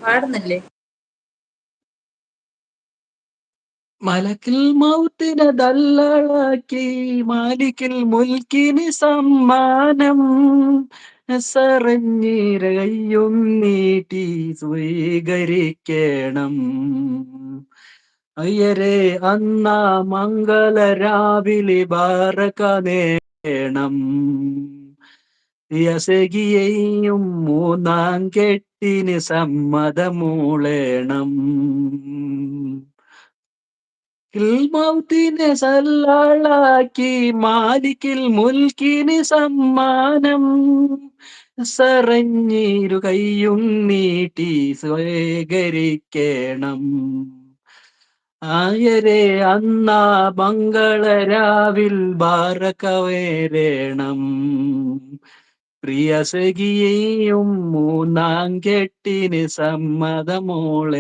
പാടുന്നില്ലേ? മലക്കിൽ മൗത്തിനെ ദല്ലാളാക്കി മാലിക്കിൽ മുൽക്കിന് സമ്മാനം സറഞ്ഞിരയും നീട്ടി സ്വീകരിക്കണം. അയ്യരെ അന്നാ മംഗളരാവിലെ ബാറക നേണം. യസകിയെയും മൂന്നാം കെട്ടിന് സമ്മതമൂളേണം. മൗത്തിനെ സല്ലാളാക്കി മാലിക്കിൽ മുൽക്കിന് സമ്മാനം സറഞ്ഞിരു കയ്യും നീട്ടി സ്വീകരിക്കണം. ആയരെ അന്നാ മംഗളരാവിൽ ബാറകവേരേണം. പ്രിയ സഖിയെയും മൂന്നാം കെട്ടിന് സമ്മതമോളെ